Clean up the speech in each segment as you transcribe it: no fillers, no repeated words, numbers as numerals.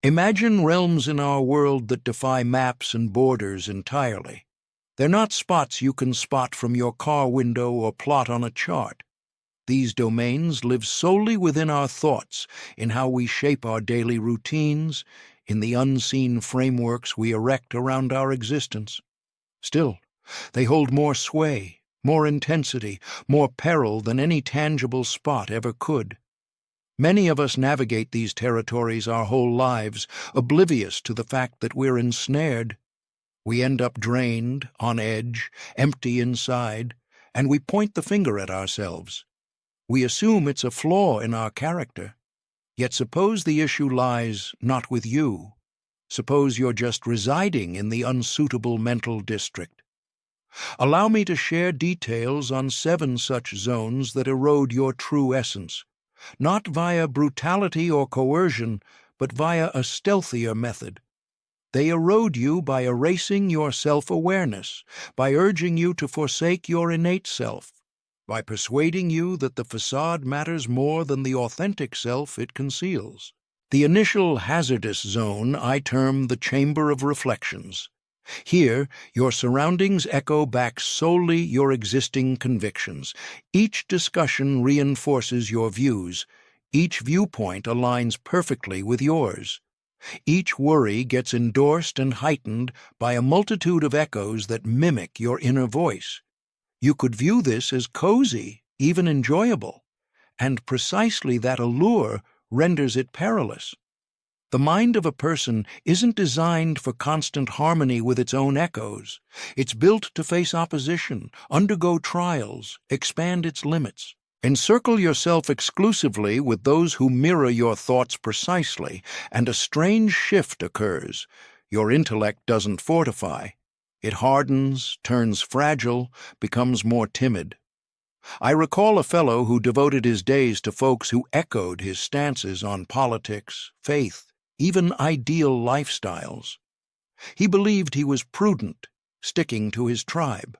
Imagine realms in our world that defy maps and borders entirely. They're not spots you can spot from your car window or plot on a chart. These domains live solely within our thoughts, in how we shape our daily routines, in the unseen frameworks we erect around our existence. Still, they hold more sway, more intensity, more peril than any tangible spot ever could. Many of us navigate these territories our whole lives, oblivious to the fact that we're ensnared. We end up drained, on edge, empty inside, and we point the finger at ourselves. We assume it's a flaw in our character. Yet suppose the issue lies not with you. Suppose you're just residing in the unsuitable mental district. Allow me to share details on 7 such zones that erode your true essence, not via brutality or coercion, but via a stealthier method. They erode you by erasing your self-awareness, by urging you to forsake your innate self, by persuading you that the facade matters more than the authentic self it conceals. The initial hazardous zone I term the chamber of reflections. Here, your surroundings echo back solely your existing convictions. Each discussion reinforces your views. Each viewpoint aligns perfectly with yours. Each worry gets endorsed and heightened by a multitude of echoes that mimic your inner voice. You could view this as cozy, even enjoyable, and precisely that allure renders it perilous. The mind of a person isn't designed for constant harmony with its own echoes. It's built to face opposition, undergo trials, expand its limits. Encircle yourself exclusively with those who mirror your thoughts precisely, and a strange shift occurs. Your intellect doesn't fortify. It hardens, turns fragile, becomes more timid. I recall a fellow who devoted his days to folks who echoed his stances on politics, faith, even ideal lifestyles. He believed he was prudent, sticking to his tribe,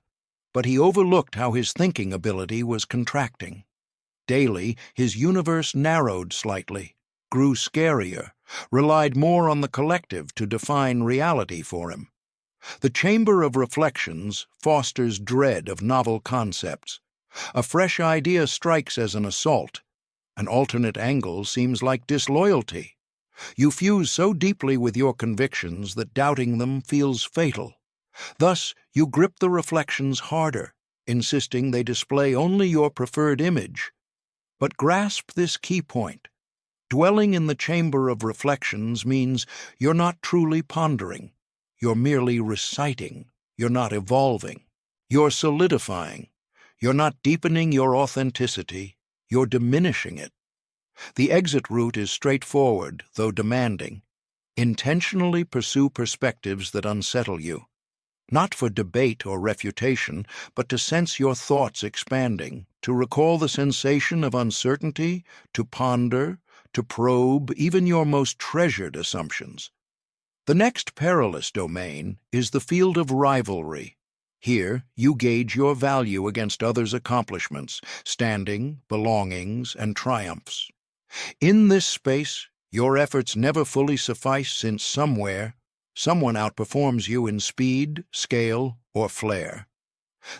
but he overlooked how his thinking ability was contracting. Daily, his universe narrowed slightly, grew scarier, relied more on the collective to define reality for him. The chamber of reflections fosters dread of novel concepts. A fresh idea strikes as an assault. An alternate angle seems like disloyalty. You fuse so deeply with your convictions that doubting them feels fatal. Thus, you grip the reflections harder, insisting they display only your preferred image. But grasp this key point. Dwelling in the chamber of reflections means you're not truly pondering. You're merely reciting. You're not evolving. You're solidifying. You're not deepening your authenticity. You're diminishing it. The exit route is straightforward, though demanding. Intentionally pursue perspectives that unsettle you. Not for debate or refutation, but to sense your thoughts expanding, to recall the sensation of uncertainty, to ponder, to probe even your most treasured assumptions. The next perilous domain is the field of rivalry. Here, you gauge your value against others' accomplishments, standing, belongings, and triumphs. In this space, your efforts never fully suffice since somewhere, someone outperforms you in speed, scale, or flair.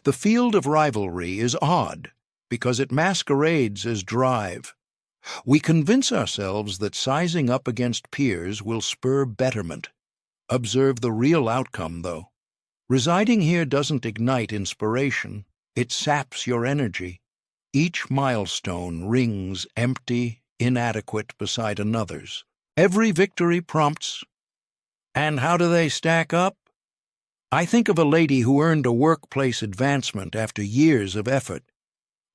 The field of rivalry is odd because it masquerades as drive. We convince ourselves that sizing up against peers will spur betterment. Observe the real outcome, though. Residing here doesn't ignite inspiration. It saps your energy. Each milestone rings empty, inadequate beside another's. Every victory prompts, "And how do they stack up?" I think of a lady who earned a workplace advancement after years of effort.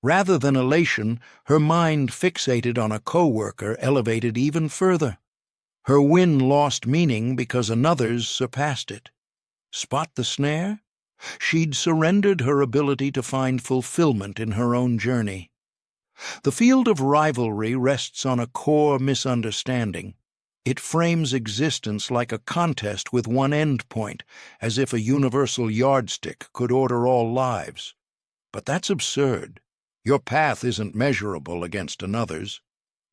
Rather than elation, her mind fixated on a coworker elevated even further. Her win lost meaning because another's surpassed it. Spot the snare? She'd surrendered her ability to find fulfillment in her own journey. The field of rivalry rests on a core misunderstanding. It frames existence like a contest with one end point, as if a universal yardstick could order all lives. But that's absurd. Your path isn't measurable against another's.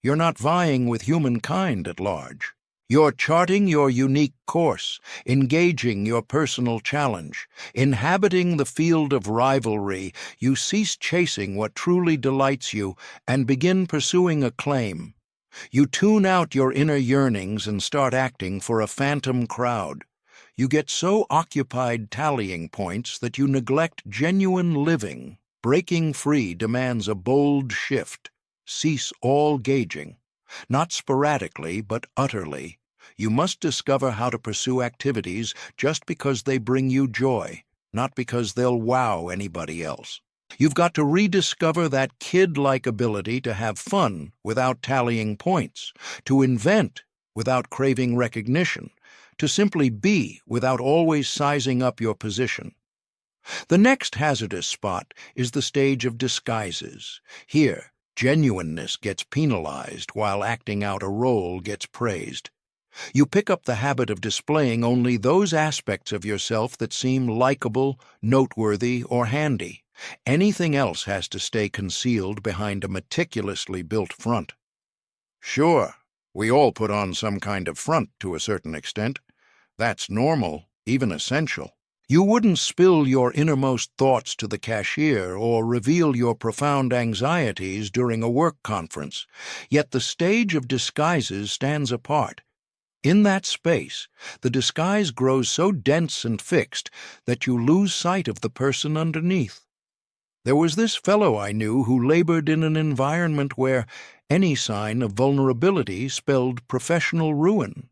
You're not vying with humankind at large. You're charting your unique course, engaging your personal challenge. Inhabiting the field of rivalry, you cease chasing what truly delights you and begin pursuing acclaim. You tune out your inner yearnings and start acting for a phantom crowd. You get so occupied tallying points that you neglect genuine living. Breaking free demands a bold shift. Cease all gauging. Not sporadically, but utterly. You must discover how to pursue activities just because they bring you joy, not because they'll wow anybody else. You've got to rediscover that kid-like ability to have fun without tallying points, to invent without craving recognition, to simply be without always sizing up your position. The next hazardous spot is the stage of disguises. Here, genuineness gets penalized while acting out a role gets praised. You pick up the habit of displaying only those aspects of yourself that seem likable, noteworthy, or handy. Anything else has to stay concealed behind a meticulously built front. Sure, we all put on some kind of front to a certain extent. That's normal, even essential. You wouldn't spill your innermost thoughts to the cashier or reveal your profound anxieties during a work conference, yet the stage of disguises stands apart. In that space, the disguise grows so dense and fixed that you lose sight of the person underneath. There was this fellow I knew who labored in an environment where any sign of vulnerability spelled professional ruin.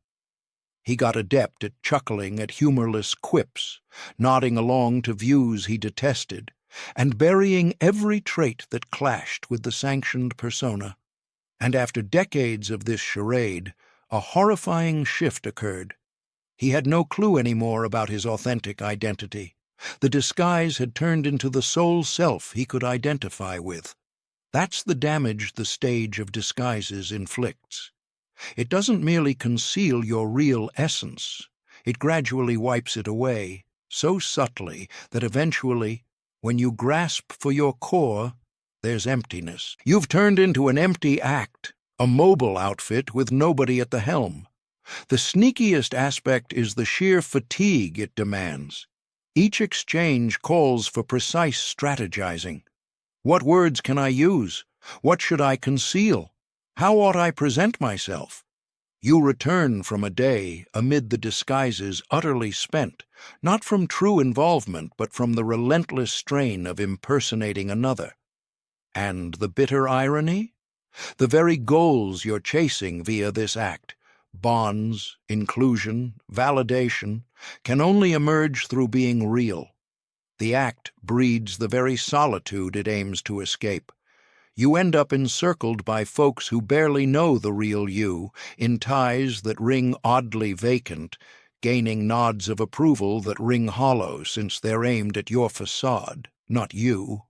He got adept at chuckling at humorless quips, nodding along to views he detested, and burying every trait that clashed with the sanctioned persona. And after decades of this charade, a horrifying shift occurred. He had no clue anymore about his authentic identity. The disguise had turned into the sole self he could identify with. That's the damage the stage of disguises inflicts. It doesn't merely conceal your real essence. It gradually wipes it away, so subtly that eventually, when you grasp for your core, there's emptiness. You've turned into an empty act, a mobile outfit with nobody at the helm. The sneakiest aspect is the sheer fatigue it demands. Each exchange calls for precise strategizing. What words can I use? What should I conceal? How ought I present myself? You return from a day amid the disguises utterly spent, not from true involvement, but from the relentless strain of impersonating another. And the bitter irony? The very goals you're chasing via this act, bonds, inclusion, validation, can only emerge through being real. The act breeds the very solitude it aims to escape. You end up encircled by folks who barely know the real you, in ties that ring oddly vacant, gaining nods of approval that ring hollow since they're aimed at your facade, not you.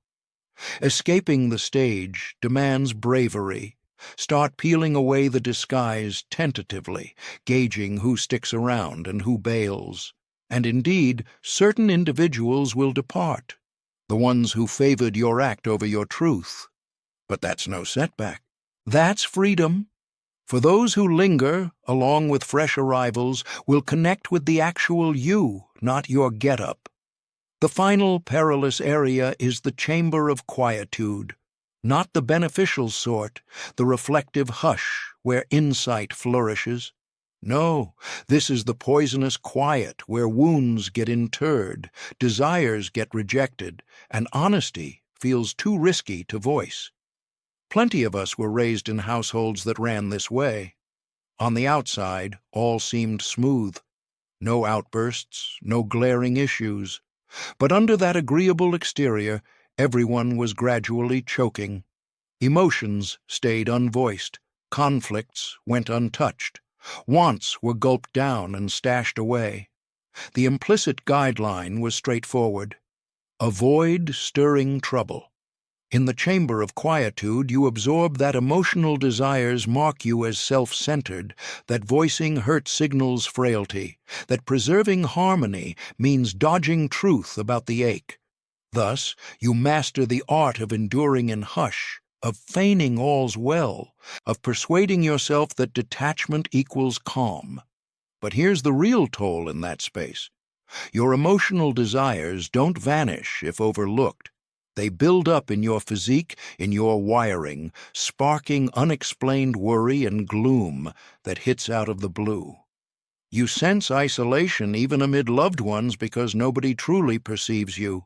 Escaping the stage demands bravery. Start peeling away the disguise tentatively, gauging who sticks around and who bails. And indeed, certain individuals will depart, the ones who favored your act over your truth. But that's no setback. That's freedom. For those who linger, along with fresh arrivals, will connect with the actual you, not your get-up. The final perilous area is the chamber of quietude, not the beneficial sort, the reflective hush where insight flourishes. No, this is the poisonous quiet where wounds get interred, desires get rejected, and honesty feels too risky to voice. Plenty of us were raised in households that ran this way. On the outside, all seemed smooth. No outbursts, no glaring issues. But under that agreeable exterior, everyone was gradually choking. Emotions stayed unvoiced. Conflicts went untouched. Wants were gulped down and stashed away. The implicit guideline was straightforward. Avoid stirring trouble. In the chamber of quietude, you absorb that emotional desires mark you as self-centered, that voicing hurt signals frailty, that preserving harmony means dodging truth about the ache. Thus, you master the art of enduring in hush, of feigning all's well, of persuading yourself that detachment equals calm. But here's the real toll in that space. Your emotional desires don't vanish if overlooked. They build up in your physique, in your wiring, sparking unexplained worry and gloom that hits out of the blue. You sense isolation even amid loved ones because nobody truly perceives you.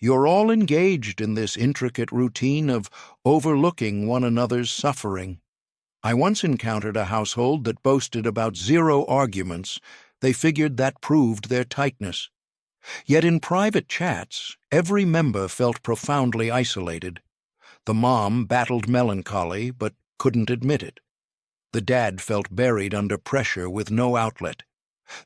You're all engaged in this intricate routine of overlooking one another's suffering. I once encountered a household that boasted about 0 arguments. They figured that proved their tightness. Yet in private chats, every member felt profoundly isolated. The mom battled melancholy but couldn't admit it. The dad felt buried under pressure with no outlet.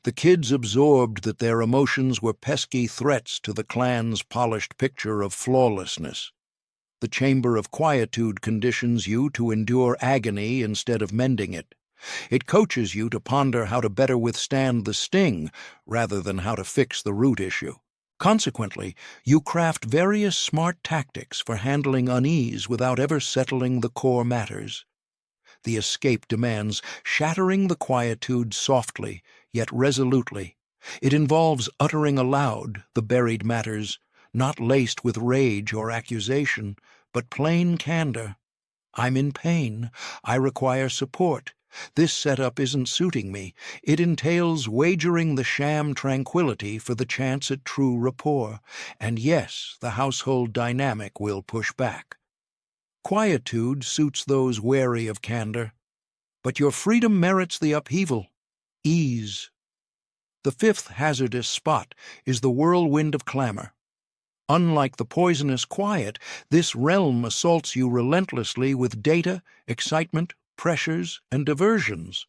The kids absorbed that their emotions were pesky threats to the clan's polished picture of flawlessness. The chamber of quietude conditions you to endure agony instead of mending it. It coaches you to ponder how to better withstand the sting rather than how to fix the root issue. Consequently, you craft various smart tactics for handling unease without ever settling the core matters. The escape demands shattering the quietude softly, yet resolutely. It involves uttering aloud the buried matters, not laced with rage or accusation, but plain candor. I'm in pain. I require support. This setup isn't suiting me. It entails wagering the sham tranquility for the chance at true rapport. And yes, the household dynamic will push back. Quietude suits those wary of candor. But your freedom merits the upheaval. Ease. The 5th hazardous spot is the whirlwind of clamor. Unlike the poisonous quiet, this realm assaults you relentlessly with data, excitement, pressures, and diversions.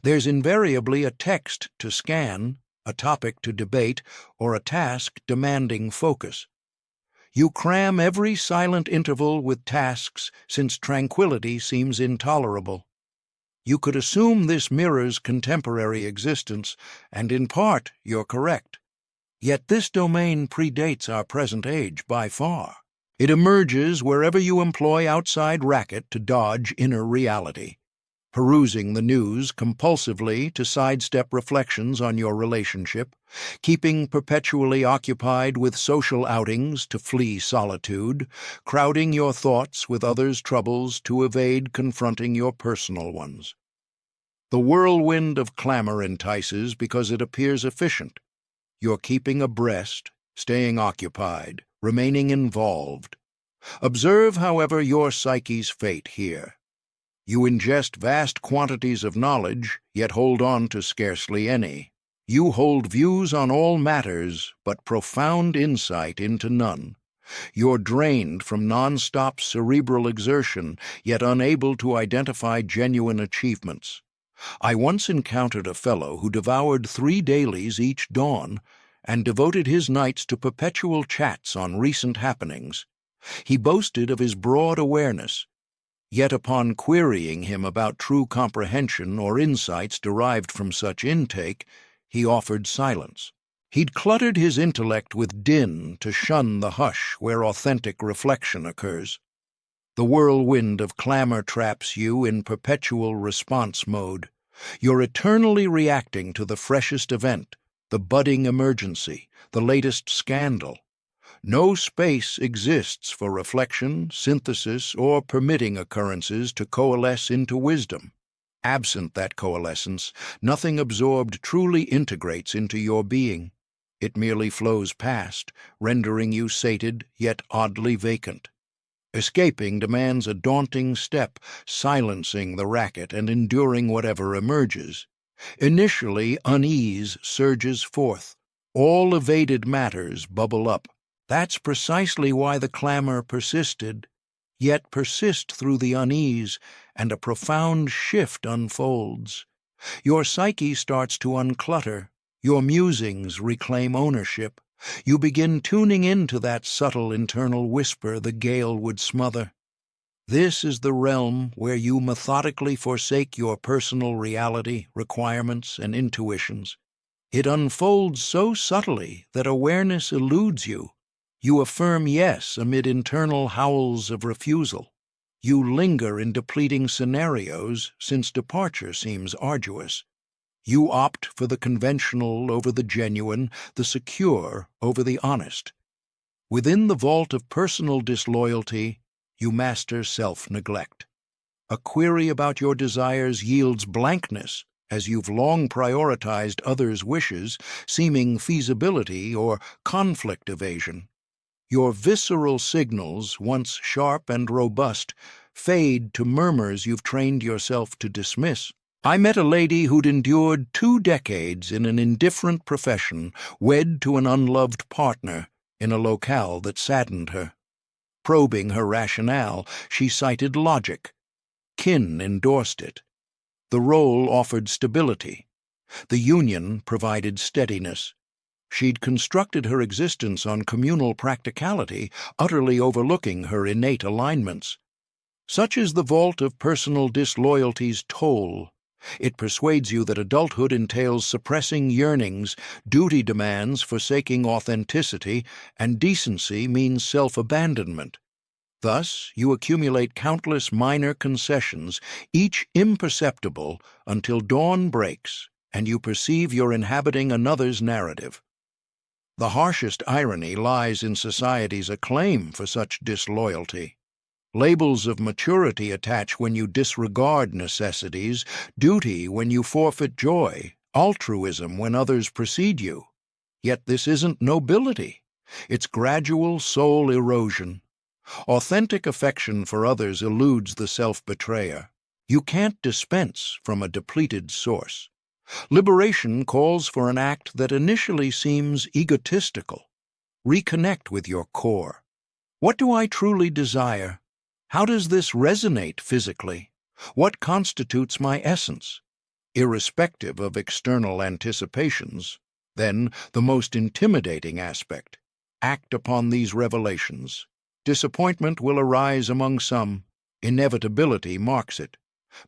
There's invariably a text to scan, a topic to debate, or a task demanding focus. You cram every silent interval with tasks since tranquility seems intolerable. You could assume this mirrors contemporary existence, and in part you're correct. Yet this domain predates our present age by far. It emerges wherever you employ outside racket to dodge inner reality, perusing the news compulsively to sidestep reflections on your relationship, keeping perpetually occupied with social outings to flee solitude, crowding your thoughts with others' troubles to evade confronting your personal ones. The whirlwind of clamor entices because it appears efficient. You're keeping abreast, staying occupied, remaining involved. Observe, however, your psyche's fate here. You ingest vast quantities of knowledge, yet hold on to scarcely any. You hold views on all matters, but profound insight into none. You're drained from non-stop cerebral exertion, yet unable to identify genuine achievements. I once encountered a fellow who devoured 3 dailies each dawn and devoted his nights to perpetual chats on recent happenings. He boasted of his broad awareness, yet upon querying him about true comprehension or insights derived from such intake, he offered silence. He'd cluttered his intellect with din to shun the hush where authentic reflection occurs. The whirlwind of clamor traps you in perpetual response mode. You're eternally reacting to the freshest event, the budding emergency, the latest scandal. No space exists for reflection, synthesis, or permitting occurrences to coalesce into wisdom. Absent that coalescence, nothing absorbed truly integrates into your being. It merely flows past, rendering you sated yet oddly vacant. Escaping demands a daunting step, silencing the racket and enduring whatever emerges. Initially, unease surges forth. All evaded matters bubble up. That's precisely why the clamor persisted, yet persist through the unease, and a profound shift unfolds. Your psyche starts to unclutter. Your musings reclaim ownership. You begin tuning into that subtle internal whisper the gale would smother. This is the realm where you methodically forsake your personal reality, requirements, and intuitions. It unfolds so subtly that awareness eludes you. You affirm yes amid internal howls of refusal. You linger in depleting scenarios since departure seems arduous. You opt for the conventional over the genuine, the secure over the honest. Within the vault of personal disloyalty, you master self-neglect. A query about your desires yields blankness, as you've long prioritized others' wishes, seeming feasibility or conflict evasion. Your visceral signals, once sharp and robust, fade to murmurs you've trained yourself to dismiss. I met a lady who'd endured 2 decades in an indifferent profession, wed to an unloved partner, in a locale that saddened her. Probing her rationale, she cited logic. Kin endorsed it. The role offered stability. The union provided steadiness. She'd constructed her existence on communal practicality, utterly overlooking her innate alignments. Such is the vault of personal disloyalty's toll. It persuades you that adulthood entails suppressing yearnings, duty demands forsaking authenticity, and decency means self-abandonment. Thus, you accumulate countless minor concessions, each imperceptible, until dawn breaks and you perceive you're inhabiting another's narrative. The harshest irony lies in society's acclaim for such disloyalty. Labels of maturity attach when you disregard necessities, duty when you forfeit joy, altruism when others precede you. Yet this isn't nobility. It's gradual soul erosion. Authentic affection for others eludes the self-betrayer. You can't dispense from a depleted source. Liberation calls for an act that initially seems egotistical. Reconnect with your core. What do I truly desire? How does this resonate physically? What constitutes my essence? Irrespective of external anticipations, then the most intimidating aspect. Act upon these revelations. Disappointment will arise among some. Inevitability marks it.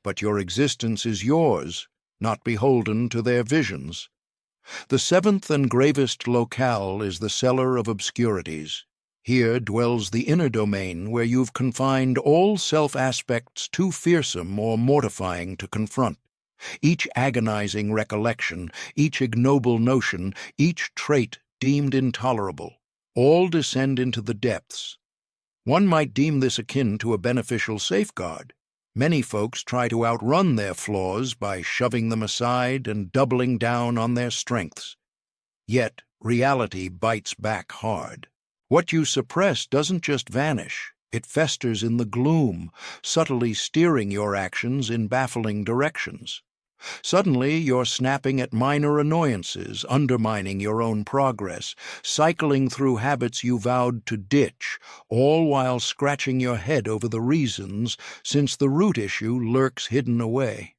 But your existence is yours, not beholden to their visions. The 7th and gravest locale is the cellar of obscurities. Here dwells the inner domain where you've confined all self-aspects too fearsome or mortifying to confront. Each agonizing recollection, each ignoble notion, each trait deemed intolerable, all descend into the depths. One might deem this akin to a beneficial safeguard. Many folks try to outrun their flaws by shoving them aside and doubling down on their strengths. Yet reality bites back hard. What you suppress doesn't just vanish, it festers in the gloom, subtly steering your actions in baffling directions. Suddenly, you're snapping at minor annoyances, undermining your own progress, cycling through habits you vowed to ditch, all while scratching your head over the reasons, since the root issue lurks hidden away.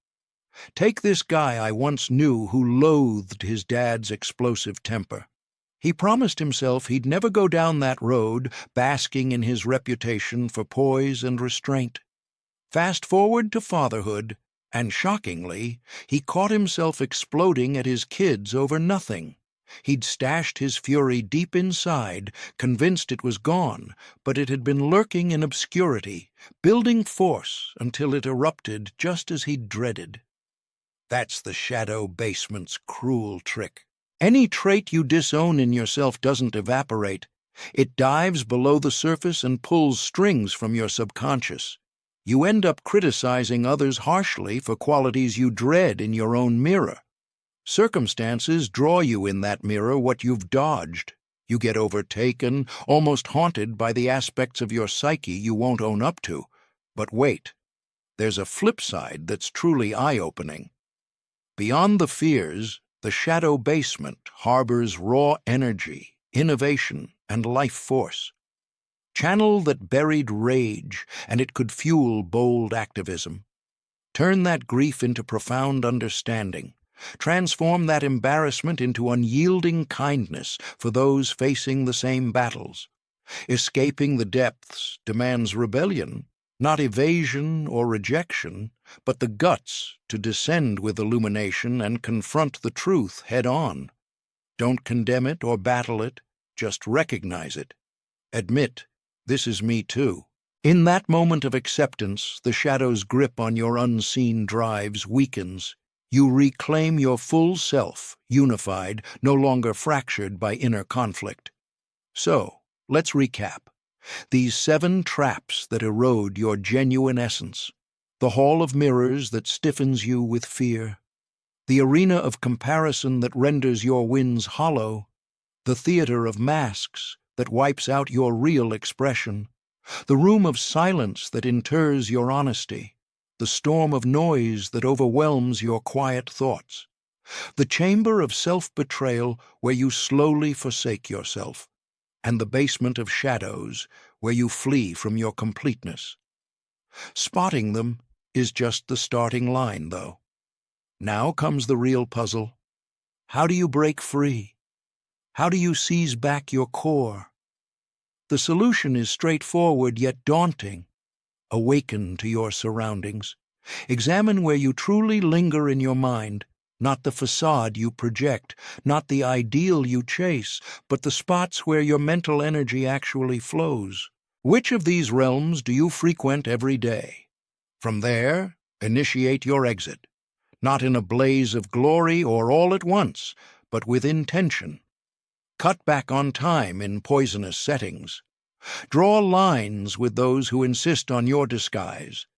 Take this guy I once knew who loathed his dad's explosive temper. He promised himself he'd never go down that road, basking in his reputation for poise and restraint. Fast forward to fatherhood, and shockingly, he caught himself exploding at his kids over nothing. He'd stashed his fury deep inside, convinced it was gone, but it had been lurking in obscurity, building force until it erupted just as he'd dreaded. That's the shadow basement's cruel trick. Any trait you disown in yourself doesn't evaporate. It dives below the surface and pulls strings from your subconscious. You end up criticizing others harshly for qualities you dread in your own mirror. Circumstances draw you in that mirror what you've dodged. You get overtaken, almost haunted by the aspects of your psyche you won't own up to. But wait, there's a flip side that's truly eye-opening. Beyond the fears, the shadow basement harbors raw energy, innovation, and life force. Channel that buried rage, and it could fuel bold activism. Turn that grief into profound understanding. Transform that embarrassment into unyielding kindness for those facing the same battles. Escaping the depths demands rebellion, not evasion or rejection, but the guts to descend with illumination and confront the truth head-on. Don't condemn it or battle it, just recognize it. Admit, this is me too. In that moment of acceptance, the shadow's grip on your unseen drives weakens. You reclaim your full self, unified, no longer fractured by inner conflict. So, let's recap. These 7 traps that erode your genuine essence. The hall of mirrors that stiffens you with fear. The arena of comparison that renders your wins hollow. The theater of masks that wipes out your real expression. The room of silence that inters your honesty. The storm of noise that overwhelms your quiet thoughts. The chamber of self-betrayal where you slowly forsake yourself. And the basement of shadows where you flee from your completeness. Spotting them is just the starting line, though. Now comes the real puzzle. How do you break free? How do you seize back your core? The solution is straightforward yet daunting. Awaken to your surroundings. Examine where you truly linger in your mind, not the facade you project, not the ideal you chase, but the spots where your mental energy actually flows. Which of these realms do you frequent every day? From there, initiate your exit, not in a blaze of glory or all at once, but with intention. Cut back on time in poisonous settings. Draw lines with those who insist on your disguise.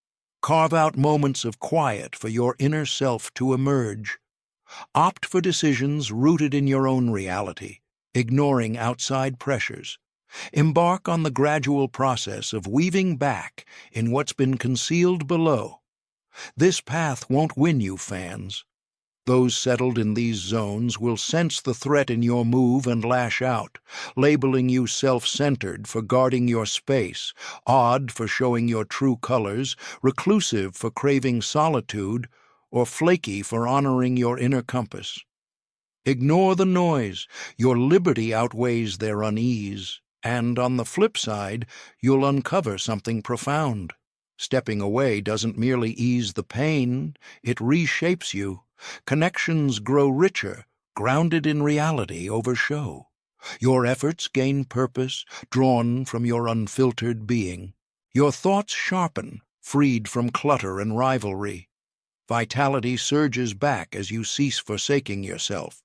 Carve out moments of quiet for your inner self to emerge. Opt for decisions rooted in your own reality, ignoring outside pressures. Embark on the gradual process of weaving back in what's been concealed below. This path won't win you fans. Those settled in these zones will sense the threat in your move and lash out, labeling you self-centered for guarding your space, odd for showing your true colors, reclusive for craving solitude, or flaky for honoring your inner compass. Ignore the noise. Your liberty outweighs their unease, and on the flip side, you'll uncover something profound. Stepping away doesn't merely ease the pain, it reshapes you. Connections grow richer, grounded in reality over show. Your efforts gain purpose, drawn from your unfiltered being. Your thoughts sharpen, freed from clutter and rivalry. Vitality surges back as you cease forsaking yourself.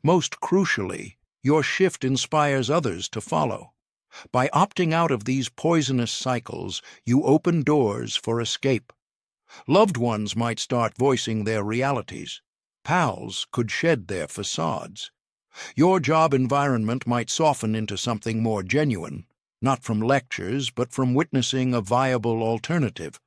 Most crucially, your shift inspires others to follow. By opting out of these poisonous cycles, you open doors for escape. Loved ones might start voicing their realities. Pals could shed their facades. Your job environment might soften into something more genuine, not from lectures, but from witnessing a viable alternative.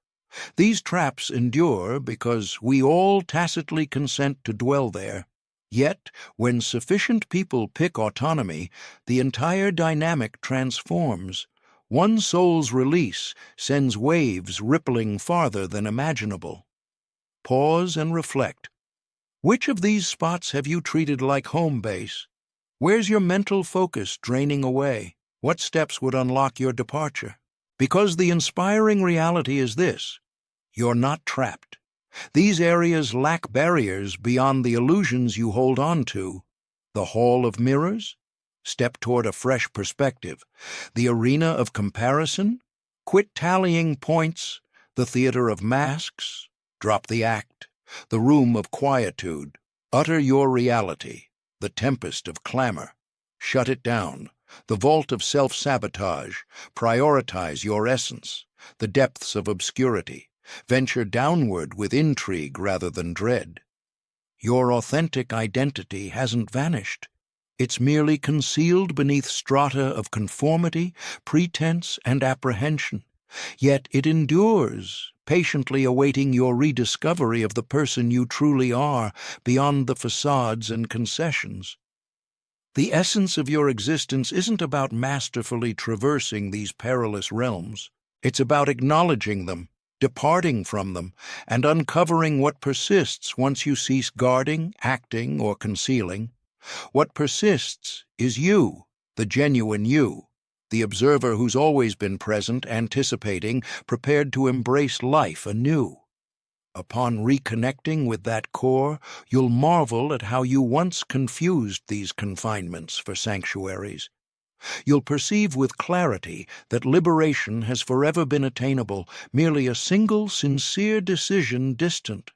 These traps endure because we all tacitly consent to dwell there. Yet, when sufficient people pick autonomy, the entire dynamic transforms. One soul's release sends waves rippling farther than imaginable. Pause and reflect. Which of these spots have you treated like home base? Where's your mental focus draining away? What steps would unlock your departure? Because the inspiring reality is this: you're not trapped. These areas lack barriers beyond the illusions you hold on to. The hall of mirrors? Step toward a fresh perspective. The arena of comparison? Quit tallying points. The theater of masks? Drop the act. The room of quietude? Utter your reality. The tempest of clamor? Shut it down. The vault of self-sabotage? Prioritize your essence. The depths of obscurity? Venture downward with intrigue rather than dread. Your authentic identity hasn't vanished. It's merely concealed beneath strata of conformity, pretense, and apprehension. Yet it endures, patiently awaiting your rediscovery of the person you truly are, beyond the facades and concessions. The essence of your existence isn't about masterfully traversing these perilous realms. It's about acknowledging them, departing from them, and uncovering what persists once you cease guarding, acting, or concealing. What persists is you, the genuine you, the observer who's always been present, anticipating, prepared to embrace life anew. Upon reconnecting with that core, you'll marvel at how you once confused these confinements for sanctuaries. You'll perceive with clarity that liberation has forever been attainable, merely a single sincere decision distant.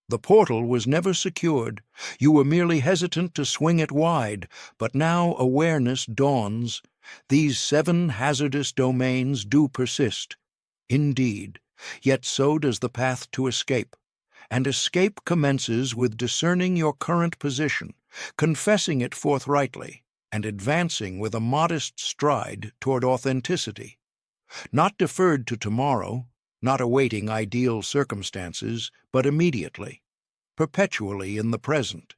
The portal was never secured. You were merely hesitant to swing it wide, but now awareness dawns. These 7 hazardous domains do persist. Indeed, yet so does the path to escape. And escape commences with discerning your current position, confessing it forthrightly, and advancing with a modest stride toward authenticity. Not deferred to tomorrow, not awaiting ideal circumstances, but immediately, perpetually in the present.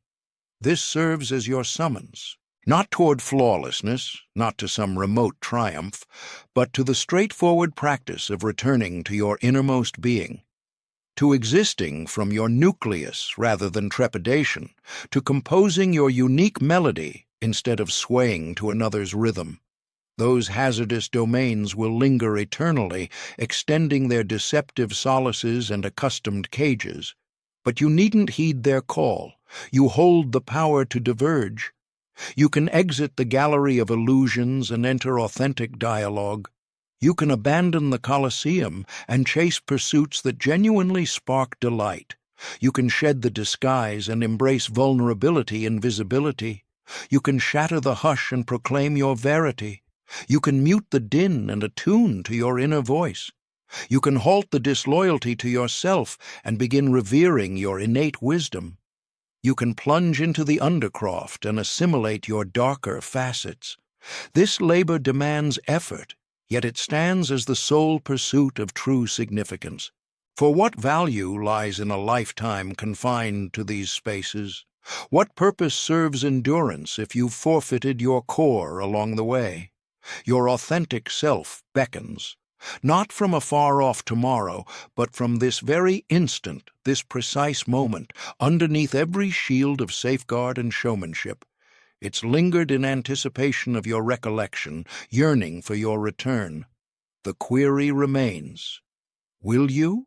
This serves as your summons, not toward flawlessness, not to some remote triumph, but to the straightforward practice of returning to your innermost being, to existing from your nucleus rather than trepidation, to composing your unique melody instead of swaying to another's rhythm. Those hazardous domains will linger eternally, extending their deceptive solaces and accustomed cages. But you needn't heed their call. You hold the power to diverge. You can exit the gallery of illusions and enter authentic dialogue. You can abandon the Colosseum and chase pursuits that genuinely spark delight. You can shed the disguise and embrace vulnerability and visibility. You can shatter the hush and proclaim your verity. You can mute the din and attune to your inner voice. You can halt the disloyalty to yourself and begin revering your innate wisdom. You can plunge into the undercroft and assimilate your darker facets. This labor demands effort, yet it stands as the sole pursuit of true significance. For what value lies in a lifetime confined to these spaces? What purpose serves endurance if you've forfeited your core along the way? Your authentic self beckons, not from a far-off tomorrow, but from this very instant, this precise moment, underneath every shield of safeguard and showmanship. It's lingered in anticipation of your recollection, yearning for your return. The query remains, will you?